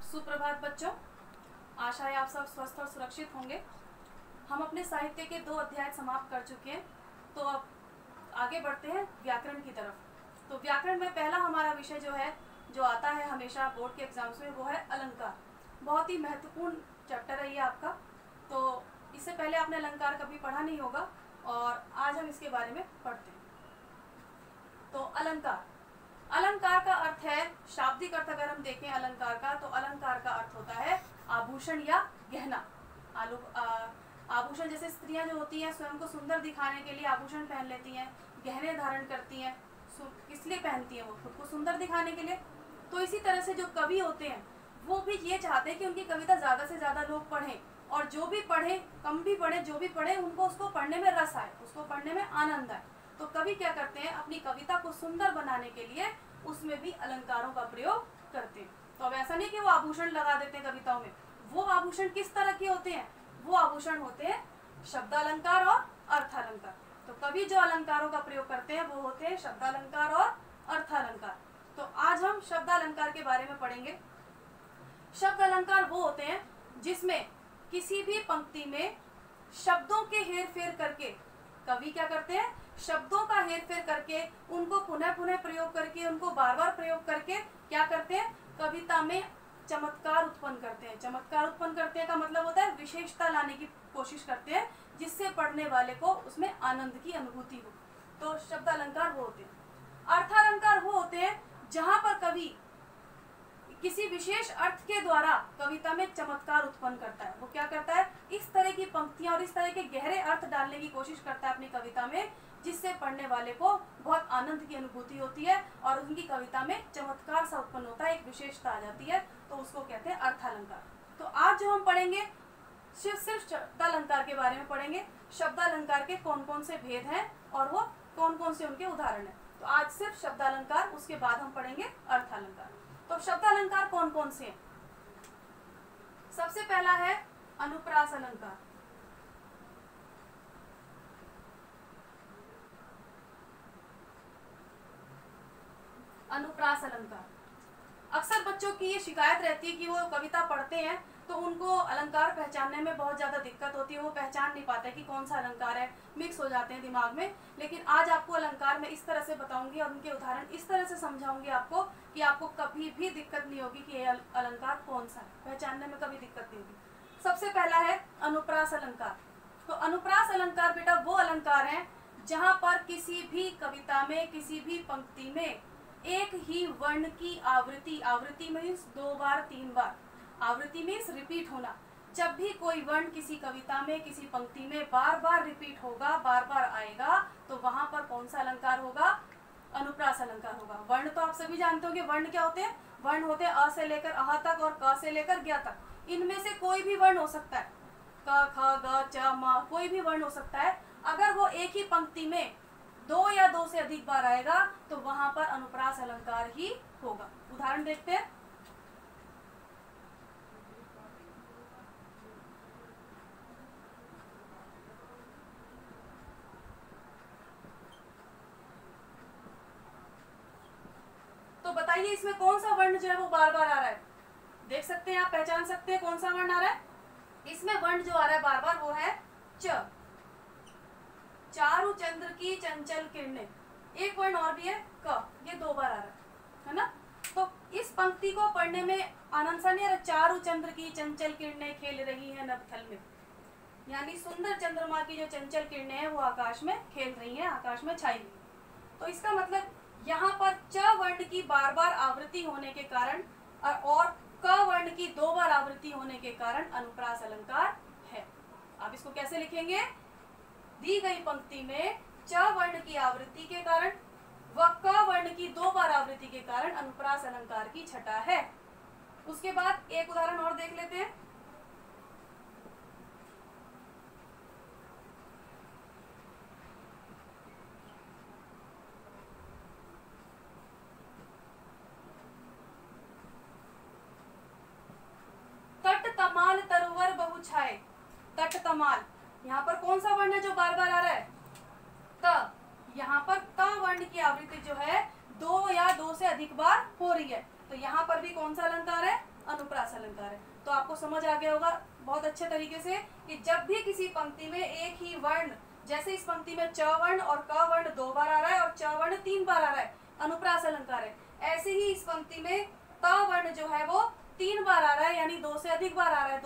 सुप्रभात बच्चों, आशा है आप सब स्वस्थ और सुरक्षित होंगे। हम अपने साहित्य के 2 अध्याय समाप्त कर चुके हैं, तो अब आगे बढ़ते हैं व्याकरण की तरफ। तो व्याकरण में पहला हमारा विषय जो आता है हमेशा बोर्ड के एग्जाम्स में, वो है अलंकार। बहुत ही महत्वपूर्ण चैप्टर है ये आपका। तो इससे पहले आपने अलंकार कभी पढ़ा नहीं होगा और आज हम इसके बारे में पढ़ते हैं। तो अलंकार का अर्थ है, शाब्दिक अर्थ अगर हम देखें अलंकार का, तो अलंकार का अर्थ होता है आभूषण या गहना। आभूषण जैसे स्त्रियां जो होती हैं स्वयं को सुंदर दिखाने के लिए आभूषण पहन लेती हैं, गहने धारण करती हैं। किस लिए पहनती हैं? वो खुद को सुंदर दिखाने के लिए। तो इसी तरह से जो कवि होते हैं वो भी ये चाहते हैं कि उनकी कविता ज़्यादा से ज़्यादा लोग पढ़ें, और जो भी पढ़े, कम भी पढ़े, जो भी पढ़े उनको उसको पढ़ने में रस आए, उसको पढ़ने में आनंद आए। तो कवि क्या करते हैं, अपनी कविता को सुंदर बनाने के लिए उसमें भी अलंकारों का प्रयोग करते हैं। तो अब ऐसा नहीं कि वो आभूषण लगा देते हैं कविताओं में। वो आभूषण किस तरह के होते हैं? वो आभूषण होते हैं शब्दालंकार और अर्थालंकार। तो कवि जो अलंकारों का प्रयोग करते हैं वो होते हैं शब्दालंकार और अर्थालंकार। तो आज हम शब्दालंकार के बारे में पढ़ेंगे। शब्द अलंकार वो होते हैं जिसमें किसी भी पंक्ति में शब्दों के हेर फेर करके कवि क्या करते हैं, शब्दों का हेरफेर करके उनको पुनः पुनः प्रयोग करके, उनको बार बार प्रयोग करके क्या करते हैं, कविता में चमत्कार उत्पन्न करते हैं। चमत्कार उत्पन्न करते हैं का मतलब होता है विशेषता लाने की कोशिश करते हैं, जिससे पढ़ने वाले को उसमें आनंद की अनुभूति हो। तो शब्द अलंकार वो होते हैं। अर्थालंकार वो होते हैं जहां पर कवि किसी विशेष अर्थ के द्वारा कविता में चमत्कार उत्पन्न करता है। वो क्या करता है, इस तरह की पंक्तियां और इस तरह के गहरे अर्थ डालने की कोशिश करता है अपनी कविता में, जिससे पढ़ने वाले को बहुत आनंद की अनुभूति होती है और उनकी कविता में चमत्कार सा उत्पन्न होता है, एक विशेषता आ जाती है। तो उसको कहते हैं अर्थालंकार। तो आज जो हम पढ़ेंगे सिर्फ शब्दालंकार के बारे में पढ़ेंगे। शब्दालंकार के कौन कौन से भेद हैं और वो कौन कौन से उनके उदाहरण हैं। तो आज सिर्फ शब्दालंकार, उसके बाद हम पढ़ेंगे अर्थालंकार। तो शब्दालंकार कौन कौन से हैं? सबसे पहला है अनुप्रास अलंकार। अनुप्रास अलंकार, अक्सर बच्चों की ये शिकायत रहती है कि वो कविता पढ़ते हैं तो उनको अलंकार पहचानने में बहुत ज़्यादा दिक्कत होती है। वो पहचान नहीं पाते कि कौन सा अलंकार है, मिक्स हो जाते हैं दिमाग में। लेकिन आज आपको अलंकार में इस तरह से बताऊंगी और उनके उदाहरण इस तरह से समझाऊंगी आपको कि आपको कभी भी दिक्कत नहीं होगी कि ये अलंकार कौन सा है, पहचानने में कभी दिक्कत नहीं होगी। सबसे पहला है अनुप्रास अलंकार। तो अनुप्रास अलंकार बेटा वो अलंकार है जहाँ पर किसी भी कविता में, किसी भी पंक्ति में एक ही वर्ण की आवृत्ति मीन्स 2 बार 3 बार, आवृत्ति मीन्स रिपीट होना। जब भी कोई वर्ण किसी कविता में, किसी पंक्ति में बार बार रिपीट होगा, बार बार आएगा, तो वहां पर कौन सा अलंकार होगा? अनुप्रास अलंकार होगा। वर्ण तो आप सभी जानते हो कि वर्ण क्या होते हैं। वर्ण होते हैं अ से लेकर अह तक और क से लेकर ज्ञ तक। इनमें से कोई भी वर्ण हो सकता है, क ख ग च म, कोई भी वर्ण हो सकता है। अगर वो एक ही पंक्ति में 2 या 2 से अधिक बार आएगा तो वहां पर अनुप्रास अलंकार ही होगा। उदाहरण देखते हैं। तो बताइए इसमें कौन सा वर्ण जो है वो बार बार आ रहा है? देख सकते हैं आप, पहचान सकते हैं कौन सा वर्ण आ रहा है? इसमें वर्ण जो आ रहा है बार बार वो है च। चारु चंद्र की चंचल किरणें, एक वर्ण और भी है क, ये 2 बार आ रहा है ना। तो इस पंक्ति को पढ़ने में आनंद सा नहीं आ रहा? चारु चंद्र की चंचल किरणें खेल रही हैं नभथल में, यानी सुंदर चंद्रमा की जो चंचल किरणें हैं वो आकाश में खेल रही हैं, आकाश में छाई हुई। तो इसका मतलब यहाँ पर च वर्ण की बार बार आवृत्ति होने के कारण और क वर्ण की 2 बार आवृत्ति होने के कारण अनुप्रास अलंकार है। अब इसको कैसे लिखेंगे? दी गई पंक्ति में च वर्ण की आवृत्ति के कारण व क वर्ण की 2 बार आवृत्ति के कारण अनुप्रास अलंकार की छटा है। उसके बाद एक उदाहरण और देख लेते हैं। तट तमाल तरुवर बहु छाए। तट तमाल, यहाँ पर कौन सा वर्ण है जो बार बार आ रहा है? त। यहाँ पर त वर्ण की आवृत्ति जो है 2 या 2 से अधिक बार हो रही है। तो यहाँ पर भी कौन सा अलंकार है? अनुप्रास अलंकार है। तो आपको समझ आ गया होगा बहुत अच्छे तरीके से कि जब भी किसी पंक्ति में एक ही वर्ण, जैसे इस पंक्ति में च वर्ण और क वर्ण 2 बार आ रहा है और च वर्ण 3 बार आ रहा है, अनुप्रास अलंकार है। ऐसे ही इस पंक्ति में त वर्ण जो है वो 3 बार आ रहा है, यानी 2 से अधिक बार आ रहा है,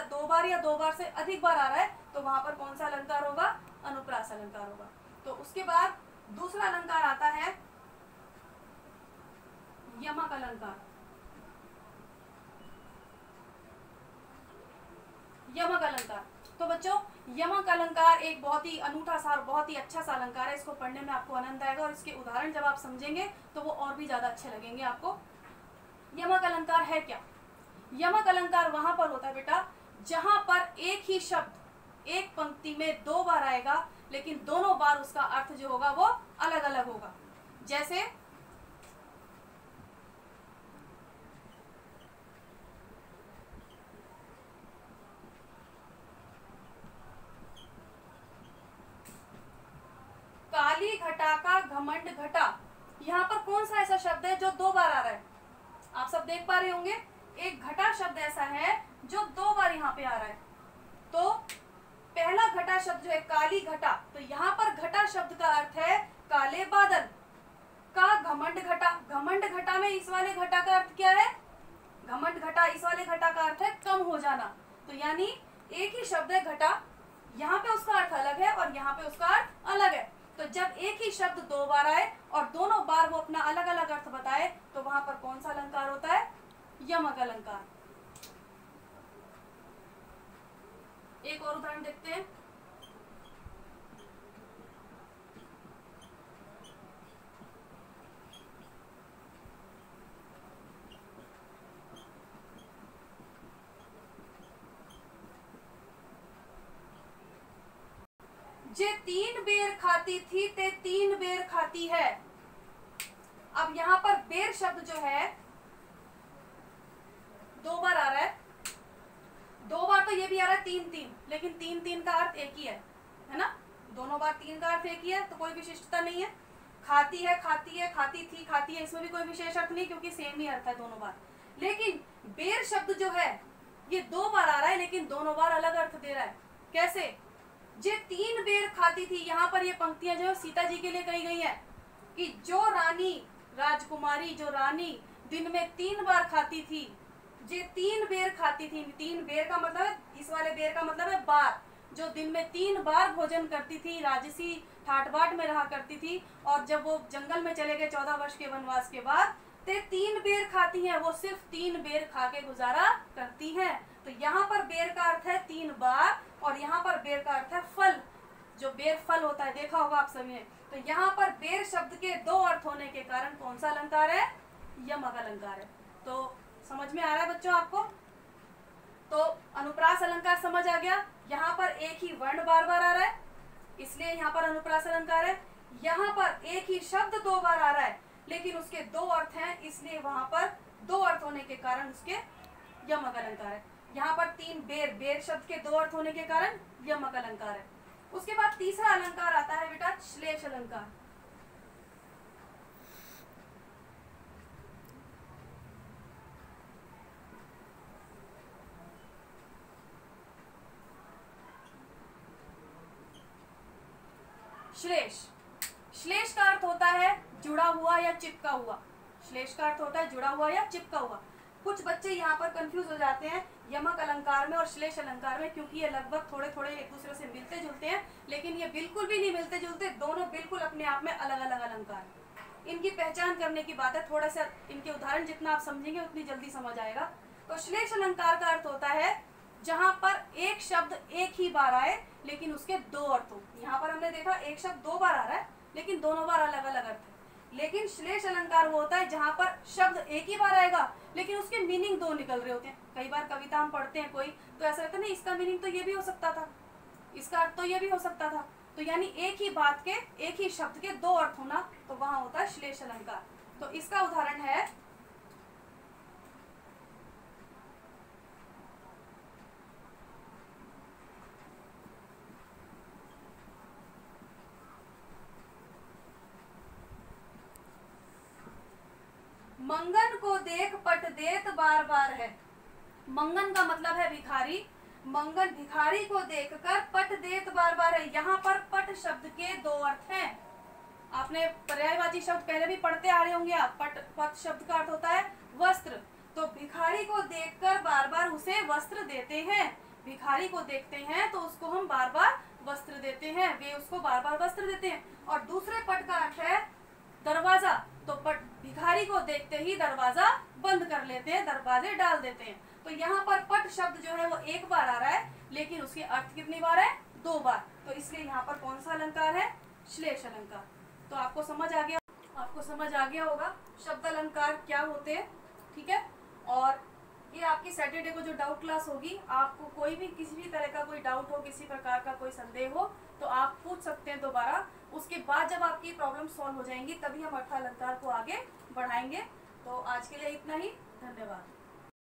2 बार या 2 बार से अधिक बार आ रहा है, तो वहां पर कौन सा अलंकार होगा? अनुप्रास अलंकार होगा। तो उसके बाद दूसरा अलंकार आता है यमक अलंकार। यमक अलंकार, तो बच्चों यमक अलंकार एक बहुत ही अनूठा सा और बहुत ही अच्छा सा अलंकार है। इसको पढ़ने में आपको आनंद आएगा और इसके उदाहरण जब आप समझेंगे तो वो और भी ज्यादा अच्छे लगेंगे आपको। यमक अलंकार है क्या? यमक अलंकार वहां पर होता है बेटा जहां पर एक ही शब्द एक पंक्ति में 2 बार आएगा, लेकिन दोनों बार उसका अर्थ जो होगा वो अलग अलग होगा। जैसे काली घटा का घमंड घटा, यहाँ पर कौन सा ऐसा शब्द है जो 2 बार आ रहा है? आप सब देख पा रहे होंगे, एक घटा शब्द ऐसा है जो 2 बार यहाँ पे आ रहा है। तो पहला घटा शब्द जो है काली घटा, तो यहाँ पर घटा शब्द का अर्थ है काले बादल का। घमंड घटा, घमंड घटा में इस वाले घटा का अर्थ क्या है? घमंड घटा इस वाले घटा का अर्थ है कम हो जाना। तो यानी एक ही शब्द है घटा, यहाँ पे उसका अर्थ अलग है और यहाँ पे उसका अर्थ अलग है। तो जब एक ही शब्द 2 बार आए और दोनों बार वो अपना अलग अलग अर्थ बताए, तो वहां पर कौन सा अलंकार होता है? यमक अलंकार। एक और उदाहरण देखते हैं। जे 3 बेर खाती थी ते 3 बेर खाती है। अब यहाँ पर बेर शब्द जो है 2 बार आ रहा है, 2 बार तो ये भी आ रहा है 3-3, लेकिन 3-3 का अर्थ एक ही है ना? दोनों बार 3 का अर्थ एक ही है, तो कोई विशिष्टता नहीं है। खाती है, खाती है, खाती थी, खाती है, इसमें भी कोई विशेष अर्थ नहीं क्योंकि सेम ही अर्थ है दोनों बार। लेकिन बेर शब्द जो है ये 2 बार आ रहा है, लेकिन दोनों बार अलग अर्थ दे रहा है। कैसे? जे 3 बेर खाती थी, यहाँ पर ये पंक्तियां जो है सीता जी के लिए कही गई है कि जो रानी, राजकुमारी, जो रानी दिन में 3 बार खाती थी, जे 3 बेर खाती थी। 3 बेर का मतलब है, इस वाले बेर का मतलब है बार, जो दिन में 3 बार भोजन करती थी, राजसी ठाट बाट में रहा करती थी, और जब वो जंगल में चले गए 14 वर्ष के वनवास के बाद, ते 3 बेर खाती हैं, वो सिर्फ 3 बेर खा के गुजारा करती हैं। तो यहाँ पर बेर का अर्थ है 3 बार और यहाँ पर बेर का अर्थ है फल, जो बेर फल होता है, देखा होगा आप सभी ने। तो यहाँ पर बेर शब्द के 2 अर्थ होने के कारण कौन सा अलंकार है? यमक अलंकार है। तो समझ में आ रहा है बच्चों आपको? तो अनुप्रास अलंकार समझ आ गया। यहाँ पर एक ही वर्ण बार बार आ रहा है, इसलिए यहाँ पर अनुप्रास अलंकार है। यहाँ पर एक ही शब्द 2 बार आ रहा है, लेकिन उसके 2 अर्थ हैं, इसलिए वहां पर 2 अर्थ होने के कारण उसके यमक अलंकार है। यहाँ पर 3 बेर, बेर शब्द के 2 अर्थ होने के कारण यमक अलंकार है। उसके बाद तीसरा अलंकार आता है बेटा श्लेष अलंकार। श्लेष, श्लेष का अर्थ होता है जुड़ा हुआ या चिपका हुआ। श्लेष का अर्थ होता है जुड़ा हुआ या चिपका हुआ। कुछ बच्चे यहाँ पर कंफ्यूज हो जाते हैं यमक अलंकार में और श्लेष अलंकार में, क्योंकि ये लगभग थोड़े थोड़े एक दूसरे से मिलते जुलते हैं, लेकिन ये बिल्कुल भी नहीं मिलते जुलते। दोनों बिल्कुल अपने आप में अलग अलग अलंकार हैं। इनकी पहचान करने की बात है, थोड़ा सा इनके उदाहरण जितना आप समझेंगे उतनी जल्दी समझ आएगा। तो श्लेष अलंकार का अर्थ होता है जहां पर एक शब्द एक ही बार आए, लेकिन उसके 2 अर्थ हो। यहाँ पर हमने देखा एक शब्द 2 बार आ रहा है, लेकिन दोनों बार अलग अलग अर्थ है। लेकिन श्लेष अलंकार वो होता है जहां पर शब्द एक ही बार आएगा, लेकिन उसके मीनिंग 2 निकल रहे होते हैं। कई बार कविता हम पढ़ते हैं कोई, तो ऐसा लगता है नहीं इसका मीनिंग तो ये भी हो सकता था, इसका अर्थ तो ये भी हो सकता था। तो यानी एक ही बात के, एक ही शब्द के 2 अर्थ होना, तो वहां होता है श्लेष अलंकार। तो इसका उदाहरण है मंगन को देख पट देत बार बार है। मंगन का मतलब है भिखारी। मंगन भिखारी को देखकर पट देत बार बार है। यहाँ पर पट शब्द के दो अर्थ हैं। आपने पर्यायवाची शब्द पहले भी पढ़ते आ रहे होंगे आप। पट शब्द का अर्थ होता है वस्त्र। तो भिखारी को देखकर बार बार उसे वस्त्र देते हैं। भिखारी को देखते हैं तो उसको हम बार बार वस्त्र देते हैं, वे उसको बार बार वस्त्र देते हैं। और दूसरे पट का अर्थ है दरवाजा। तो पट भिखारी को देखते ही दरवाजा बंद कर लेते हैं, दरवाजे डाल देते हैं। तो यहाँ पर पट शब्द जो है वो एक बार आ रहा है, लेकिन उसके अर्थ कितनी बार है? दो बार। तो इसलिए यहाँ पर कौन सा अलंकार है? श्लेष अलंकार। तो आपको समझ आ गया होगा शब्द अलंकार क्या होते हैं। ठीक है। और ये आपकी सैटरडे को जो डाउट क्लास होगी, आपको कोई भी किसी भी तरह का कोई डाउट हो, किसी प्रकार का कोई संदेह हो, तो आप पूछ सकते हैं दोबारा। उसके बाद जब आपकी प्रॉब्लम सॉल्व हो जाएंगी तभी हम अर्थ अलंकार को आगे बढ़ाएंगे। तो आज के लिए इतना ही। धन्यवाद।